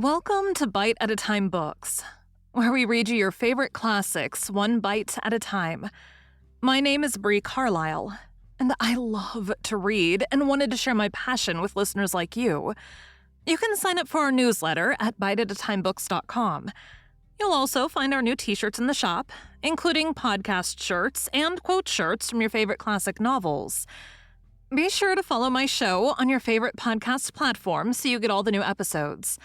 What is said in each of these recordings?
Welcome to Bite at a Time Books, where we read you your favorite classics one bite at a time. My name is Bree Carlile, and I love to read and wanted to share my passion with listeners like you. You can sign up for our newsletter at biteatatimebooks.com. You'll also find our new t-shirts in the shop, including podcast shirts and quote shirts from your favorite classic novels. Be sure to follow my show on your favorite podcast platform so you get all the new episodes.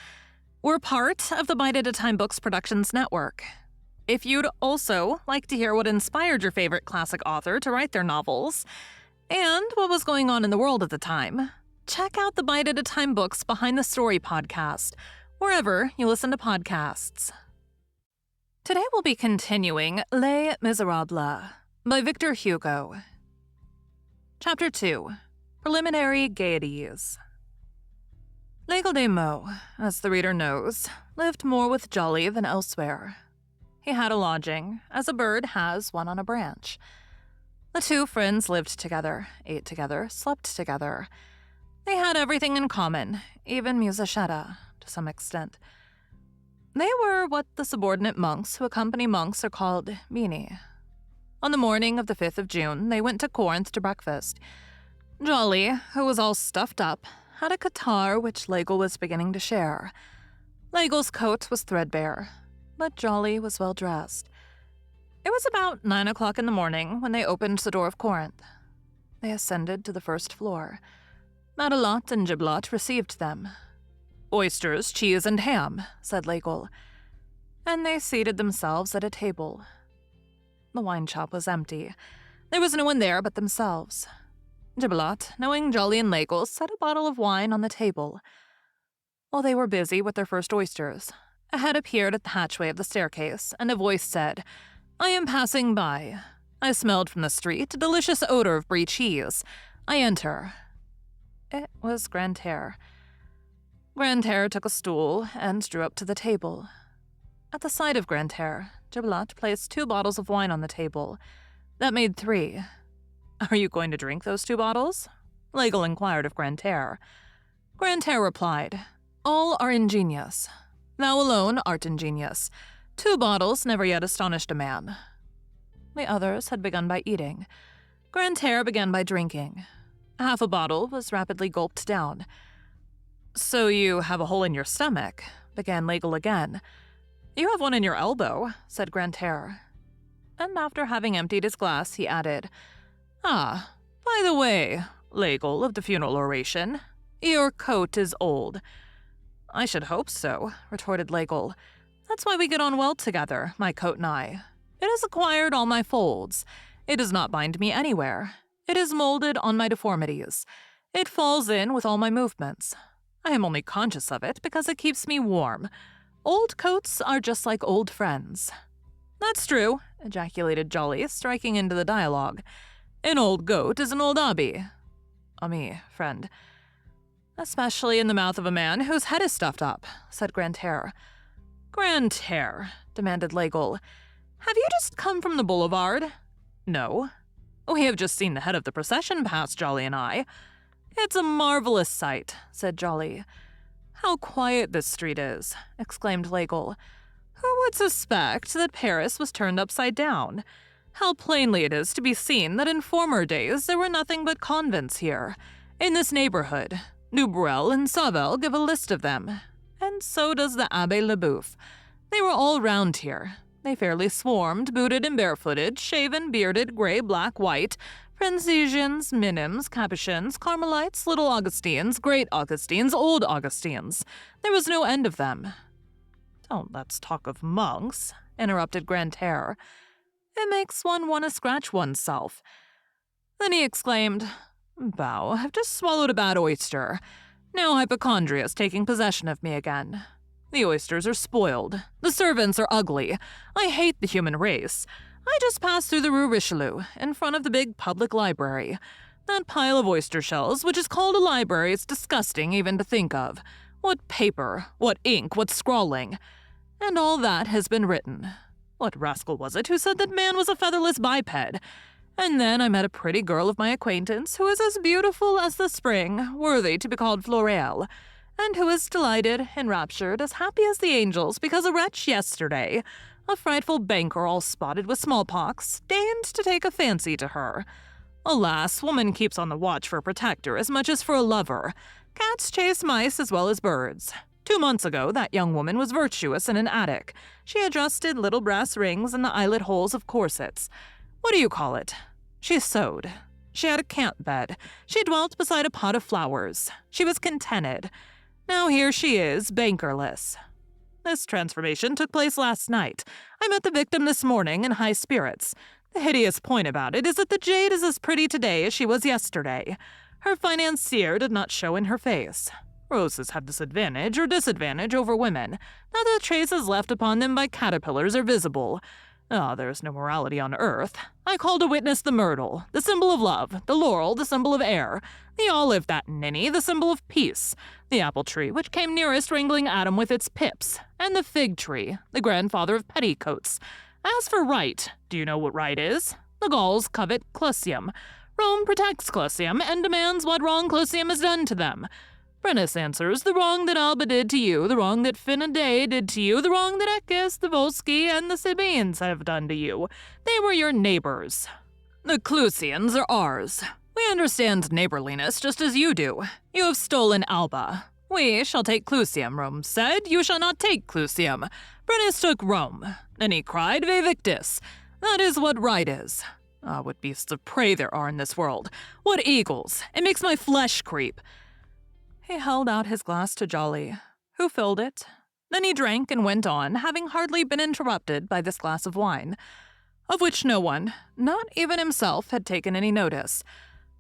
We're part of the Bite at a Time Books Productions Network. If you'd also like to hear what inspired your favorite classic author to write their novels, and what was going on in the world at the time, check out the Bite at a Time Books Behind the Story podcast, wherever you listen to podcasts. Today we'll be continuing Les Miserables by Victor Hugo. Chapter 2, Preliminary Gaieties. L'Aigle des Mots, as the reader knows, lived more with Jolly than elsewhere. He had a lodging, as a bird has one on a branch. The two friends lived together, ate together, slept together. They had everything in common, even musicetta, to some extent. They were what the subordinate monks who accompany monks are called mini. On the morning of the 5th of June, they went to Corinth to breakfast. Jolly, who was all stuffed up, had a catarrh which L'Aigle was beginning to share. L'aigle's coat was threadbare, but Jolly was well dressed. It was about 9 o'clock in the morning when they opened the door of Corinth. They ascended to the first floor. Matelote and Gibelotte received them. "Oysters, cheese, and ham," said L'Aigle. And they seated themselves at a table. The wine shop was empty. There was no one there but themselves. Gibelotte, knowing Jolly and L'Aigle, set a bottle of wine on the table. While they were busy with their first oysters, a head appeared at the hatchway of the staircase, and a voice said, "I am passing by. I smelled from the street a delicious odor of brie cheese. I enter." It was Grantaire. Grantaire took a stool and drew up to the table. At the sight of Grantaire, Gibelotte placed 2 bottles of wine on the table. That made 3. "Are you going to drink those 2 bottles?" L'Aigle inquired of Grantaire. Grantaire replied, "All are ingenious. Thou alone art ingenious. 2 bottles never yet astonished a man." The others had begun by eating. Grantaire began by drinking. Half a bottle was rapidly gulped down. "So you have a hole in your stomach," began L'Aigle again. "You have one in your elbow," said Grantaire. And after having emptied his glass, he added, "Ah, by the way, L'Aigle of the funeral oration, your coat is old." "I should hope so," retorted L'Aigle. "That's why we get on well together, my coat and I. It has acquired all my folds. It does not bind me anywhere. It is molded on my deformities. It falls in with all my movements. I am only conscious of it because it keeps me warm. Old coats are just like old friends." "That's true," ejaculated Jolly, striking into the dialogue. "An old goat is an old hobby." "Ami, friend." "Especially in the mouth of a man whose head is stuffed up," said Grantaire. "Grantaire," demanded L'Aigle, "have you just come from the boulevard?" "No. We have just seen the head of the procession pass, Jolly and I." "It's a marvelous sight," said Jolly. "How quiet this street is," exclaimed L'Aigle. "Who would suspect that Paris was turned upside down? How plainly it is to be seen that in former days there were nothing but convents here. In this neighborhood, Dubreuil and Sauvel give a list of them, and so does the Abbé Leboeuf. They were all round here. They fairly swarmed, booted and barefooted, shaven, bearded, gray, black, white, Franciscans, Minims, Capuchins, Carmelites, little Augustines, great Augustines, old Augustines. There was no end of them." "Don't let's talk of monks," interrupted Grantaire. "It makes one want to scratch oneself." Then he exclaimed, "Bow, I've just swallowed a bad oyster. Now hypochondria is taking possession of me again. The oysters are spoiled. The servants are ugly. I hate the human race. I just passed through the Rue Richelieu, in front of the big public library. That pile of oyster shells, which is called a library, is disgusting even to think of. What paper, what ink, what scrawling. And all that has been written. What rascal was it who said that man was a featherless biped? And then I met a pretty girl of my acquaintance who is as beautiful as the spring, worthy to be called Floréal. and who is delighted, enraptured, as happy as the angels because a wretch yesterday, a frightful banker all spotted with smallpox, deigned to take a fancy to her. Alas, woman keeps on the watch for a protector as much as for a lover. Cats chase mice as well as birds. 2 months ago, that young woman was virtuous in an attic. She adjusted little brass rings in the eyelet holes of corsets. What do you call it? She sewed. She had a camp bed. She dwelt beside a pot of flowers. She was contented. Now here she is, bankerless. This transformation took place last night. I met the victim this morning in high spirits. The hideous point about it is that the jade is as pretty today as she was yesterday. Her financier did not show in her face. Roses have this advantage or disadvantage over women, that the traces left upon them by caterpillars are visible. There is no morality on earth. I call to witness the myrtle, the symbol of love, the laurel, the symbol of air, the olive, that ninny, the symbol of peace, the apple tree, which came nearest wrangling Adam with its pips, and the fig tree, the grandfather of petticoats. As for right, do you know what right is? The Gauls covet Clusium. Rome protects Clusium and demands what wrong Clusium has done to them. Brennus answers, the wrong that Alba did to you, the wrong that Finaday did to you, the wrong that Equus, the Volsci, and the Sabines have done to you. They were your neighbors. The Clusians are ours. We understand neighborliness just as you do. You have stolen Alba. We shall take Clusium, Rome said. You shall not take Clusium. Brennus took Rome. Then he cried, Ve Victis. That is what right is. What beasts of prey there are in this world. What eagles. It makes my flesh creep. He held out his glass to Jolly, who filled it. Then he drank and went on, having hardly been interrupted by this glass of wine, of which no one, not even himself, had taken any notice.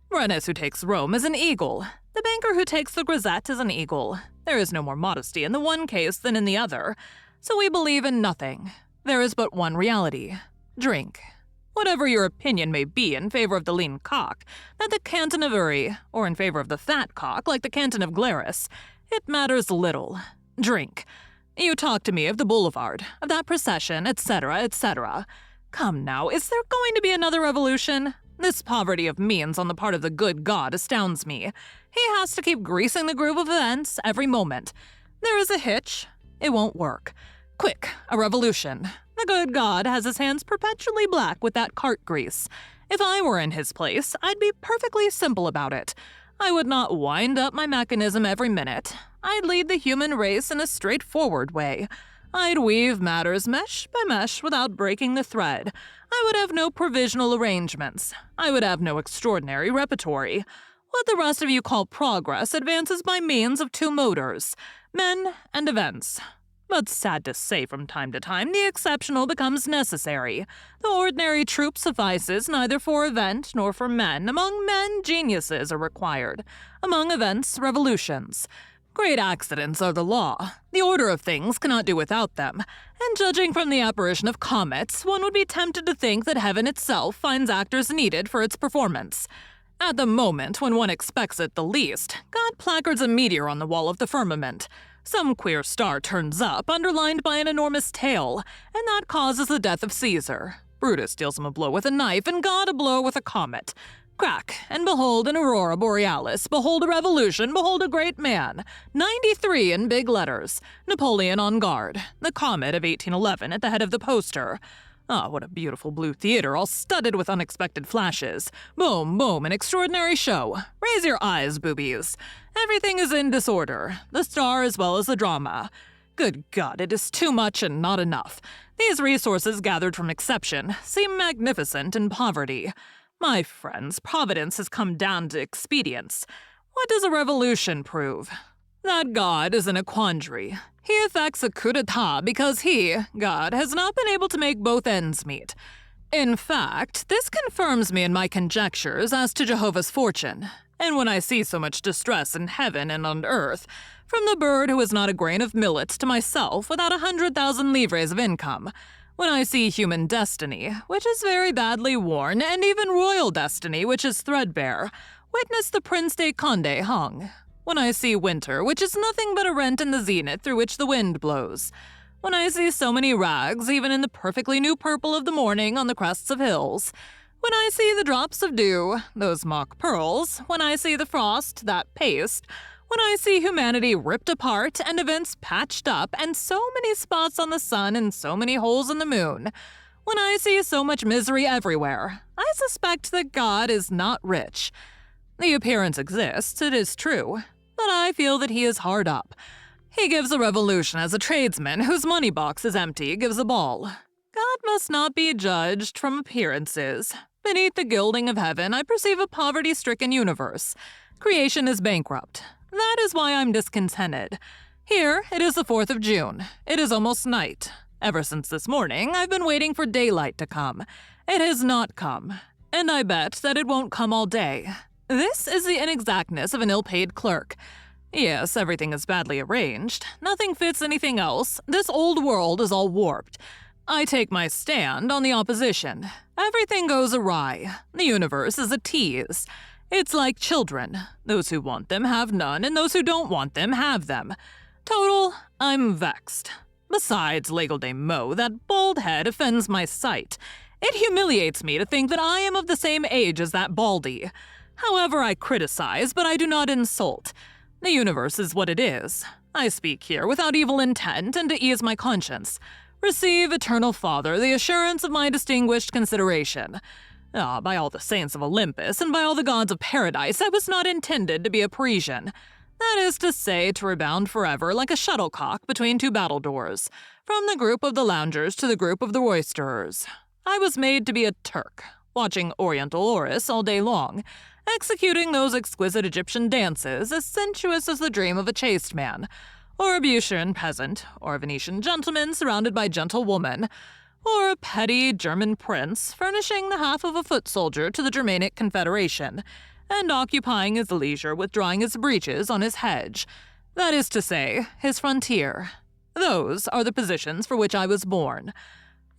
Brennus, who takes Rome, is an eagle. The banker who takes the grisette is an eagle. There is no more modesty in the one case than in the other. So we believe in nothing. There is but one reality. Drink. Whatever your opinion may be in favor of the lean cock, like the canton of Uri, or in favor of the fat cock, like the canton of Glarus, it matters little. Drink. You talk to me of the boulevard, of that procession, etc., etc. Come now, is there going to be another revolution? This poverty of means on the part of the good God astounds me. He has to keep greasing the groove of events every moment. There is a hitch. It won't work. Quick, a revolution. The good God has his hands perpetually black with that cart grease. If I were in his place, I'd be perfectly simple about it. I would not wind up my mechanism every minute. I'd lead the human race in a straightforward way. I'd weave matters mesh by mesh without breaking the thread. I would have no provisional arrangements. I would have no extraordinary repertory. What the rest of you call progress advances by means of 2 motors, men and events. But sad to say, from time to time, the exceptional becomes necessary. The ordinary troop suffices neither for event nor for men. Among men, geniuses are required. Among events, revolutions. Great accidents are the law. The order of things cannot do without them. And judging from the apparition of comets, one would be tempted to think that heaven itself finds actors needed for its performance. At the moment when one expects it the least, God placards a meteor on the wall of the firmament. Some queer star turns up, underlined by an enormous tail, and that causes the death of Caesar. Brutus deals him a blow with a knife, and God a blow with a comet. Crack, and behold an aurora borealis, behold a revolution, behold a great man. 93 in big letters. Napoleon on guard. The comet of 1811 at the head of the poster. What a beautiful blue theater, all studded with unexpected flashes. Boom, boom, an extraordinary show. Raise your eyes, boobies. Everything is in disorder, the star as well as the drama. Good God, it is too much and not enough. These resources gathered from exception seem magnificent in poverty. My friends, Providence has come down to expedients. What does a revolution prove? That God is in a quandary. He effects a coup d'etat because he, God, has not been able to make both ends meet. In fact, this confirms me in my conjectures as to Jehovah's fortune. And when I see so much distress in heaven and on earth, from the bird who has not a grain of millet to myself without 100,000 livres of income, when I see human destiny, which is very badly worn, and even royal destiny, which is threadbare, witness the Prince de Condé hung. When I see winter, which is nothing but a rent in the zenith through which the wind blows. When I see so many rags, even in the perfectly new purple of the morning on the crests of hills. When I see the drops of dew, those mock pearls. When I see the frost, that paste. When I see humanity ripped apart and events patched up and so many spots on the sun and so many holes in the moon, when I see so much misery everywhere, I suspect that God is not rich. The appearance exists, it is true, but I feel that he is hard up. He gives a revolution as a tradesman whose money box is empty gives a ball. God must not be judged from appearances. Beneath the gilding of heaven, I perceive a poverty-stricken universe. Creation is bankrupt. That is why I'm discontented. Here, it is the 4th of June. It is almost night. Ever since this morning, I've been waiting for daylight to come. It has not come, and I bet that it won't come all day. This is the inexactness of an ill-paid clerk. Yes, everything is badly arranged. Nothing fits anything else. This old world is all warped. I take my stand on the opposition. Everything goes awry. The universe is a tease. It's like children. Those who want them have none, and those who don't want them have them. Total, I'm vexed. Besides, Legal de Meaux, that bald head offends my sight. It humiliates me to think that I am of the same age as that baldy. However, I criticize, but I do not insult. The universe is what it is. I speak here without evil intent and to ease my conscience. Receive, Eternal Father, the assurance of my distinguished consideration. Ah, by all the saints of Olympus and by all the gods of paradise, I was not intended to be a Parisian. That is to say, to rebound forever like a shuttlecock between two battledores, from the group of the loungers to the group of the roisterers. I was made to be a Turk, watching Oriental Oris all day long, executing those exquisite Egyptian dances as sensuous as the dream of a chaste man, or a Beautian peasant, or a Venetian gentleman surrounded by gentle woman, or a petty German prince furnishing the half of a foot soldier to the Germanic Confederation, and occupying his leisure with drawing his breeches on his hedge, that is to say, his frontier. Those are the positions for which I was born.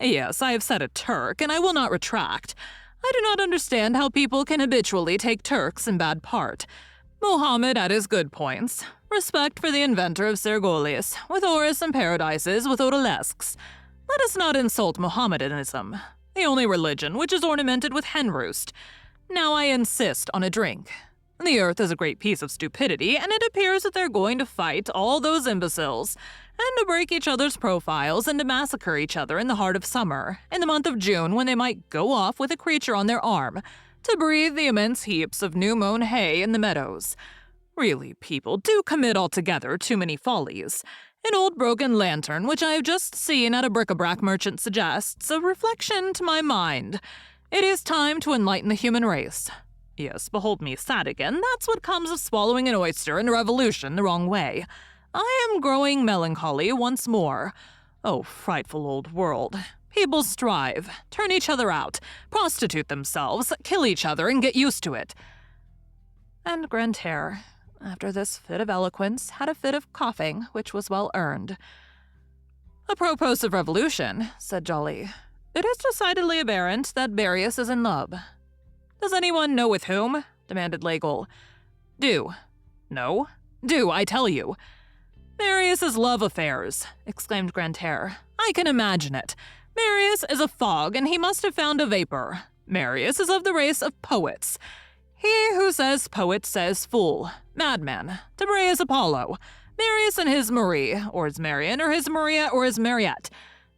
Yes, I have said a Turk, and I will not retract. I do not understand how people can habitually take Turks in bad part. Mohammed had his good points. Respect for the inventor of Sergolis, with Oris and Paradises with odalisques. Let us not insult Mohammedanism, the only religion which is ornamented with hen roost. Now I insist on a drink. The earth is a great piece of stupidity, and it appears that they're going to fight all those imbeciles, and to break each other's profiles and to massacre each other in the heart of summer, in the month of June when they might go off with a creature on their arm, to breathe the immense heaps of new-mown hay in the meadows. Really, people do commit altogether too many follies. An old broken lantern, which I have just seen at a bric-a-brac merchant, suggests a reflection to my mind. It is time to enlighten the human race. Yes, behold me sad again. That's what comes of swallowing an oyster in a revolution the wrong way. I am growing melancholy once more. Oh, frightful old world. People strive, turn each other out, prostitute themselves, kill each other, and get used to it. And Grantaire, after this fit of eloquence, had a fit of coughing, which was well earned. Apropos of revolution, said Jolly, it is decidedly aberrant that Marius is in love. Does anyone know with whom? Demanded Legel. Do. No? Do, I tell you. Marius's love affairs, exclaimed Grantaire. I can imagine it. Marius is a fog, and he must have found a vapor. Marius is of the race of poets. He who says poet says fool, madman. Debray is Apollo. Marius and his Marie, or his Marion, or his Maria, or his Mariette.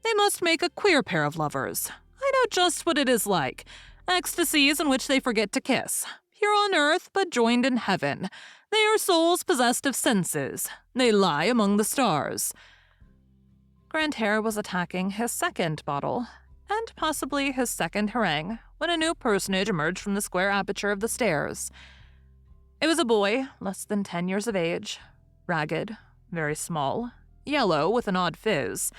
They must make a queer pair of lovers. I know just what it is like. Ecstasies in which they forget to kiss. Pure on earth, but joined in heaven. They are souls possessed of senses. They lie among the stars. Grantaire was attacking his second bottle, and possibly his second harangue, when a new personage emerged from the square aperture of the stairs. It was a boy, less than 10 years of age, ragged, very small, yellow with an odd fizz,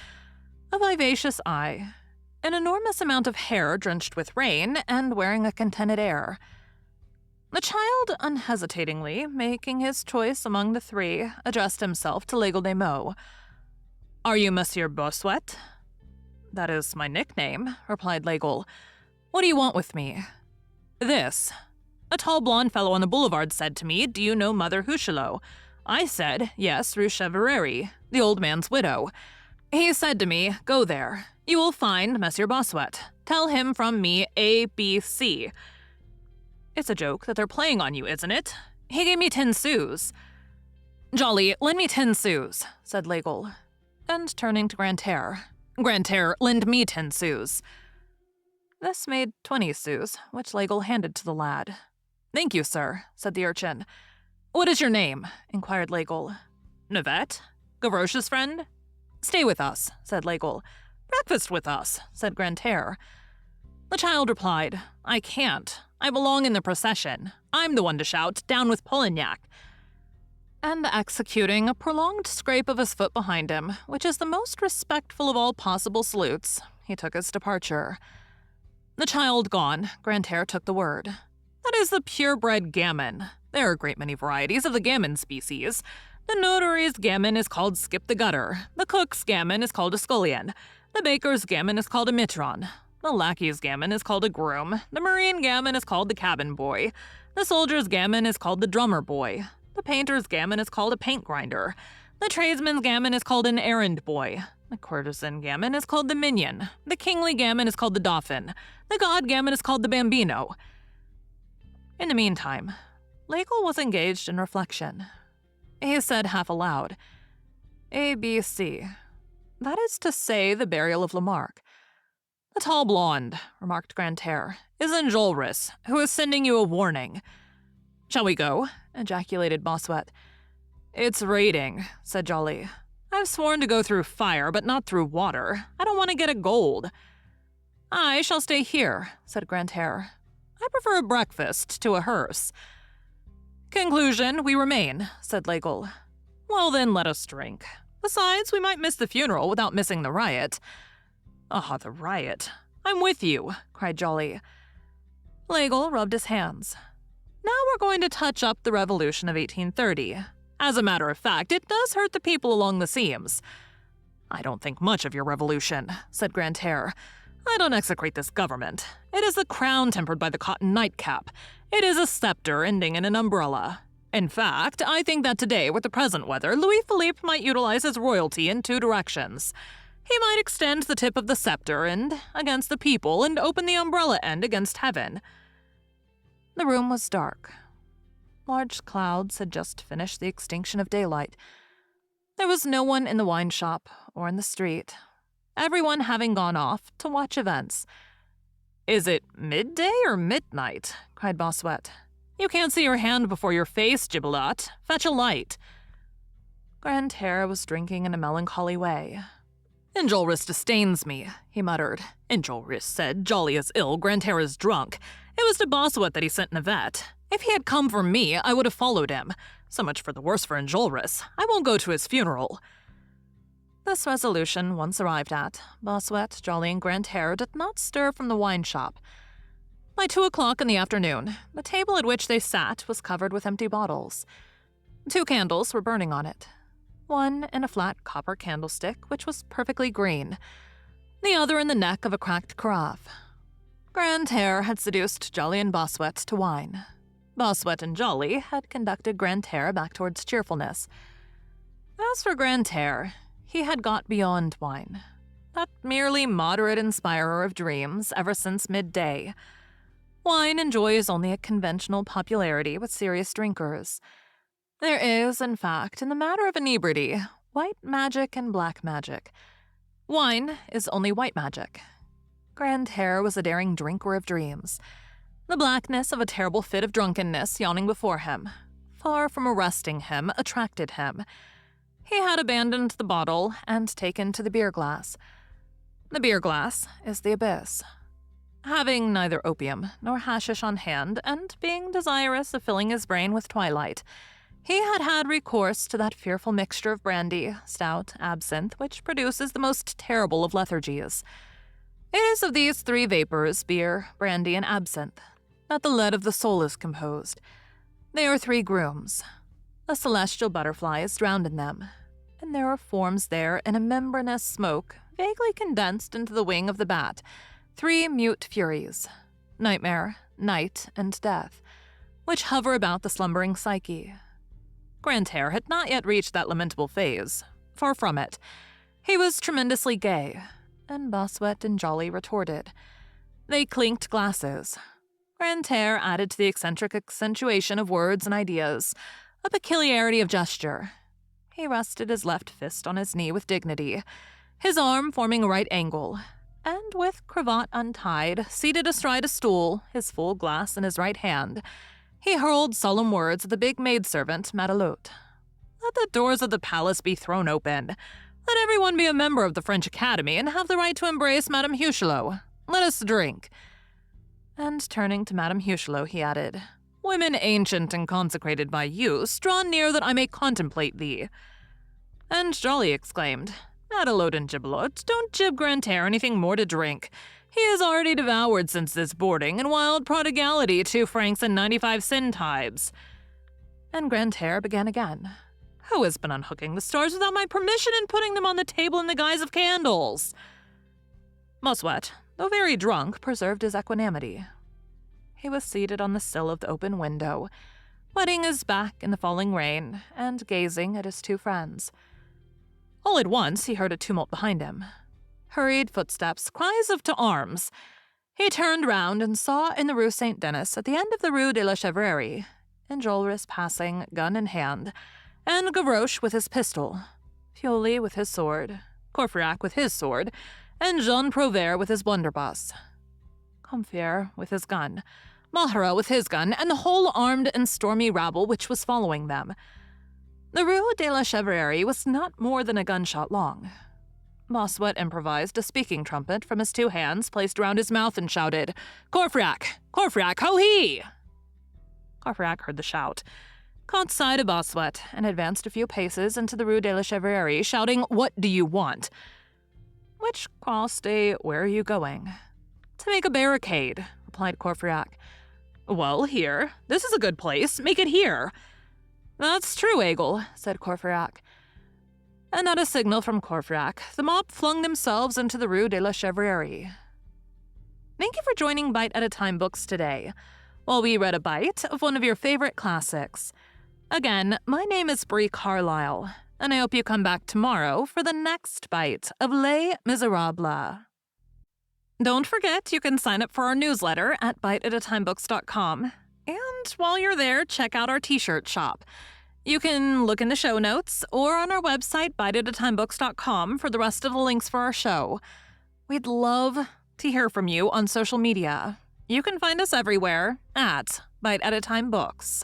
a vivacious eye, an enormous amount of hair drenched with rain, and wearing a contented air. The child, unhesitatingly, making his choice among the three, addressed himself to Legal de Meaux. Are you Monsieur Bossuet? That is my nickname, replied Legal. What do you want with me? This. A tall blonde fellow on the boulevard said to me, do you know Mother Huchelot? I said, yes, Rue Cheverary, the old man's widow. He said to me, go there. You will find Monsieur Bossuet. Tell him from me ABC. It's a joke that they're playing on you, isn't it? He gave me 10 sous. "Jolly, lend me 10 sous," said Legel. And turning to Grantaire, "Grantaire, lend me 10 sous." This made 20 sous, which Legel handed to the lad. "Thank you, sir," said the urchin. "What is your name?" inquired Legel. "Navette? Gavroche's friend?" "Stay with us," said Legel. "Breakfast with us," said Grantaire. The child replied, "I can't. I belong in the procession. I'm the one to shout, 'Down with Polignac!'" And executing a prolonged scrape of his foot behind him, which is the most respectful of all possible salutes, he took his departure. The child gone, Grantaire took the word. "That is the purebred gammon. There are a great many varieties of the gammon species. The notary's gammon is called skip the gutter. The cook's gammon is called a scullion. The baker's gammon is called a mitron. The lackey's gammon is called a groom. The marine gammon is called the cabin boy. The soldier's gammon is called the drummer boy. The painter's gammon is called a paint grinder. The tradesman's gammon is called an errand boy. The courtesan gammon is called the minion. The kingly gammon is called the dauphin. The god gammon is called the bambino." In the meantime, Legel was engaged in reflection. He said half aloud, "ABC. That is to say, the burial of Lamarck." "The tall blonde," remarked Grantaire, "is Enjolras, who is sending you a warning." "Shall we go?" ejaculated Bossuet. "It's raining," said Joly. "I've sworn to go through fire, but not through water. I don't want to get a gold." "I shall stay here," said Grantaire. "I prefer a breakfast to a hearse." "Conclusion, we remain," said Legel. "Well then, let us drink. Besides, we might miss the funeral without missing the riot." "Ah, the riot. I'm with you," cried Joly. Legel rubbed his hands. "Now we're going to touch up the revolution of 1830. As a matter of fact, it does hurt the people along the seams." "I don't think much of your revolution," said Grantaire. "I don't execrate this government. It is the crown tempered by the cotton nightcap. It is a scepter ending in an umbrella. In fact, I think that today, with the present weather, Louis Philippe might utilize his royalty in 2 directions. He might extend the tip of the scepter end against the people and open the umbrella end against heaven." The room was dark. Large clouds had just finished the extinction of daylight. There was no one in the wine shop or in the street, everyone having gone off to watch events. "Is it midday or midnight?" cried Bossuet. "You can't see your hand before your face, Gibelotte. Fetch a light." Grantaire was drinking in a melancholy way. "Enjolras disdains me," he muttered. "Enjolras said Joly is ill, Grantaire is drunk. It was to Bossuet that he sent Navette. If he had come for me, I would have followed him. So much for the worse for Enjolras. I won't go to his funeral." This resolution once arrived at, Bossuet, Joly, and Grantaire did not stir from the wine shop. By 2 o'clock in the afternoon, the table at which they sat was covered with empty bottles. 2 candles were burning on it, one in a flat copper candlestick which was perfectly green, the other in the neck of a cracked carafe. Grantaire had seduced Joly and Bossuet to wine. Bossuet and Joly had conducted Grantaire back towards cheerfulness. As for Grantaire, he had got beyond wine, that merely moderate inspirer of dreams ever since midday. Wine enjoys only a conventional popularity with serious drinkers. There is, in fact, in the matter of inebriety, white magic and black magic. Wine is only white magic. Grantaire was a daring drinker of dreams. The blackness of a terrible fit of drunkenness yawning before him, far from arresting him, attracted him. He had abandoned the bottle and taken to the beer glass. The beer glass is the abyss. Having neither opium nor hashish on hand, and being desirous of filling his brain with twilight, he had had recourse to that fearful mixture of brandy, stout, absinthe, which produces the most terrible of lethargies. It is of these 3 vapors, beer, brandy, and absinthe, that the lead of the soul is composed. They are 3 grooms. A celestial butterfly is drowned in them, and there are forms there in a membranous smoke, vaguely condensed into the wing of the bat, 3 mute furies, nightmare, night, and death, which hover about the slumbering psyche. Grantaire had not yet reached that lamentable phase. Far from it. He was tremendously gay, and Bossuet and Joly retorted. They clinked glasses. Grantaire added to the eccentric accentuation of words and ideas, a peculiarity of gesture, He rested his left fist on his knee with dignity, his arm forming a right angle, and with cravat untied, seated astride a stool, his full glass in his right hand, he hurled solemn words at the big maidservant, Matelote. Let the doors of the palace be thrown open. Let everyone be a member of the French Academy and have the right to embrace Madame Huchelot. Let us drink. And turning to Madame Huchelot, he added, Women ancient and consecrated by use, draw near that I may contemplate thee. And Jolly exclaimed, Matelote and Gibelotte, don't jib Grantaire anything more to drink. He has already devoured since this boarding in wild prodigality 2 francs and 95 centibes. And Grantaire began again. Who has been unhooking the stars without my permission and putting them on the table in the guise of candles? Bossuet, though very drunk, preserved his equanimity. He was seated on the sill of the open window, wetting his back in the falling rain and gazing at his 2 friends. All at once he heard a tumult behind him. Hurried footsteps, cries of "to arms!" He turned round and saw in the Rue Saint-Denis, at the end of the Rue de la Chevrerie, Enjolras passing, gun in hand, and Gavroche with his pistol, Pioli with his sword, Courfeyrac with his sword, and Jean Prouvaire with his blunderbuss, Combeferre with his gun, Malherot with his gun, and the whole armed and stormy rabble which was following them. The Rue de la Chevrerie was not more than a gunshot long. Bossuet improvised a speaking trumpet from his 2 hands placed round his mouth and shouted, Courfeyrac! Courfeyrac, ho-he! Courfeyrac heard the shout, caught sight of Bossuet, and advanced a few paces into the Rue de la Chevrerie, shouting, What do you want? Which crossed a Where are you going? To make a barricade, replied Courfeyrac. Well, here. This is a good place. Make it here. That's true, Aigle, said Courfeyrac. And at a signal from Courfeyrac, the mob flung themselves into the Rue de la Chevrerie. Thank you for joining Bite at a Time Books today, while we read a bite of one of your favorite classics. Again, my name is Bree Carlile, and I hope you come back tomorrow for the next bite of Les Miserables. Don't forget, you can sign up for our newsletter at biteatatimebooks.com. And while you're there, check out our t-shirt shop. You can look in the show notes or on our website, biteatatimebooks.com, for the rest of the links for our show. We'd love to hear from you on social media. You can find us everywhere at Bite at a Time Books.